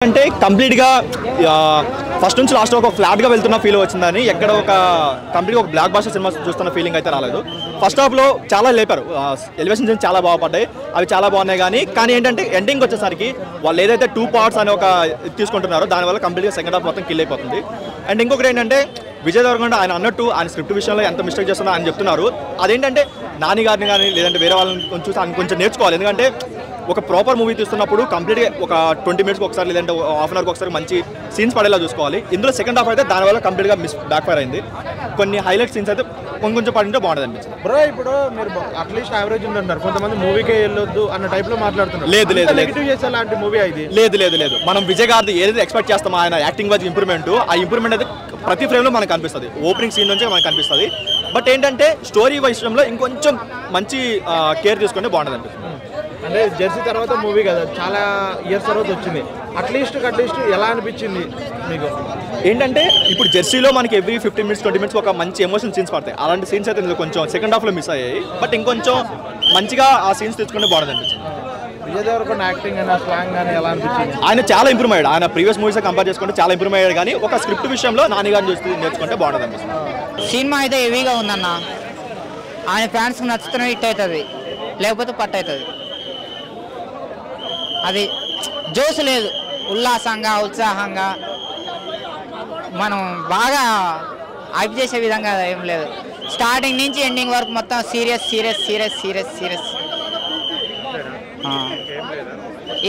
అంటే కంప్లీట్గా ఫస్ట్ నుంచి లాస్ట్ ఒక ఫ్లాట్గా వెళ్తున్న ఫీల్ వచ్చిందని ఎక్కడ ఒక కంప్లీట్గా ఒక బ్లాక్ బాస్టర్ సినిమా చూస్తున్న ఫీలింగ్ అయితే రాలేదు. ఫస్ట్ హాఫ్లో చాలా లేపారు, ఎలివేషన్స్ చాలా బాగుపడ్డాయి, అవి చాలా బాగున్నాయి. కానీ ఏంటంటే ఎండింగ్ వచ్చేసరికి వాళ్ళు ఏదైతే 2 parts అని ఒక తీసుకుంటున్నారో దానివల్ల కంప్లీట్గా సెకండ్ హాఫ్ మొత్తం కిల్ అయిపోతుంది. అండ్ ఇంకొకటి ఏంటంటే విజయ్ దేవరకొండ ఆయన అన్నట్టు ఆయన స్క్రిప్ట్ విషయంలో ఎంత మిస్టేక్ చేస్తున్నా అని చెప్తున్నారు. అదేంటంటే నాని గారిని కానీ లేదంటే వేరే వాళ్ళని చూసి ఆయన కొంచెం నేర్చుకోవాలి. ఎందుకంటే ఒక ప్రాపర్ మూవీ తీస్తున్నప్పుడు కంప్లీట్గా ఒక 20 minutes ఒకసారి లేదంటే హాఫ్ అన్ అవర్కి ఒకసారి మంచి సీన్స్ పడేలా చూసుకోవాలి. ఇందులో సెకండ్ హాఫ్ అయితే దానివల్ల కంప్లీట్గా బ్యాక్ ఫైర్ అయింది. కొన్ని హైలైట్ సీన్స్ అయితే కొంచెం పడింటే బాగుంటుంది అనిపించింది. బ్రో ఇప్పుడు మీరు అట్లీస్ట్ యావరేజ్ ఉందంటారు, కొంతమంది మూవీకే వెళ్ళొద్దు అన్న టైప్లో మాట్లాడుతున్నారు. లేదు మనం విజయ్ గారిది ఏదైతే ఎక్స్పెక్ట్ చేస్తామో ఆయన యాక్టింగ్ వైజ్ ఇంప్రూవ్మెంట్, ఆ ఇంప్రూవ్మెంట్ అయితే ప్రతి ఫ్రేమ్లో మనకు కనిపిస్తుంది. ఓపెనింగ్ సీన్ నుంచే మనకు కనిపిస్తుంది. బట్ ఏంటంటే స్టోరీ విషయంలో ఇంకొంచెం మంచి కేర్ తీసుకుంటే బాగుంటుంది అనిపిస్తుంది. అంటే జెర్సీ తర్వాత మూవీ కదా, చాలా ఇయర్స్ తర్వాత వచ్చింది. అట్లీస్ట్ ఎలా అనిపించింది మీకు? ఏంటంటే ఇప్పుడు జెర్సీలో మనకి ఎవ్రీ 15 minutes 20 minutes ఒక మంచి ఎమోషనల్ సీన్స్ పడతాయి. అలాంటి సీన్స్ అయితే కొంచెం సెకండ్ హాఫ్లో మిస్ అయ్యాయి. బట్ ఇంకొంచెం మంచిగా ఆ సీన్స్ తెచ్చుకుంటే బాగుంటుంది అనిపించింది. విజయ్ దేవరకొండ యాక్టింగ్ అయినా స్లాంగ్ కానీ ఎలా అనిపించింది? ఆయన చాలా ఇంప్రూవ్ అయ్యాడు. ఆయన ప్రీవియస్ మూవీస్ కంపేర్ చేసుకుంటే చాలా ఇంప్రూవ్ అయ్యాడు. కానీ ఒక స్క్రిప్ట్ విషయంలో నాని గారిని చూసి నేర్చుకుంటే బాగుంటుంది అనిపిస్తుంది. సినిమా అయితే హెవీగా ఉందన్న, ఆయన ఫ్యాన్స్కి నచ్చుతున్న హిట్ అవుతుంది, లేకపోతే పట్టు అవుతుంది. అది జోసు లేదు, ఉల్లాసంగా ఉత్సాహంగా మనం బాగా హైప్ చేసే విధంగా ఏం లేదు. స్టార్టింగ్ నుంచి ఎండింగ్ వరకు మొత్తం సీరియస్.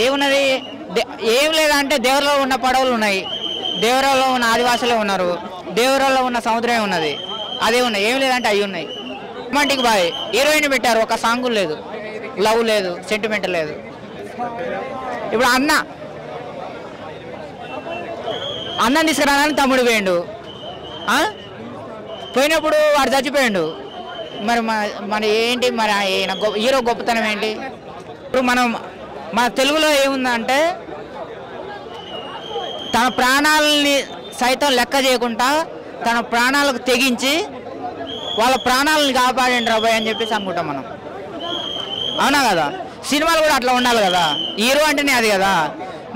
ఏమున్నది? ఏం లేదంటే దేవరలో ఉన్న పడవలు ఉన్నాయి, దేవరలో ఉన్న ఆదివాసులే ఉన్నారు, దేవరలో ఉన్న సముద్రమే ఉన్నది, అదే ఉన్నాయి. ఏం లేదంటే అవి ఉన్నాయి. రొమాంటిక్ బాయ్ హీరోయిన్ పెట్టారు, ఒక సాంగ్ లేదు, లవ్ లేదు, సెంటిమెంట్ లేదు. ఇప్పుడు అన్నం తీసుకురానని తమ్ముడు పోయిండు, పోయినప్పుడు వాడు చచ్చిపోయిండు. మరి మన ఏంటి మరి హీరో గొప్పతనం ఏంటి? ఇప్పుడు మన తెలుగులో ఏముందంటే తన ప్రాణాలని సైతం లెక్క చేయకుండా తన ప్రాణాలకు తెగించి వాళ్ళ ప్రాణాలను కాపాడండి రాబాయ్ అని చెప్పేసి అనుకుంటాం మనం. అవునా కదా? సినిమాలు కూడా అట్లా ఉండాలి కదా, హీరో అంటేనే అది కదా.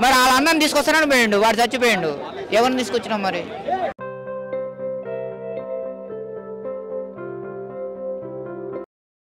మరి వాళ్ళ అన్నం తీసుకొస్తానని పోయిండు, వాడు చచ్చిపోయిండు, ఎవరిని తీసుకొచ్చినాం మరి?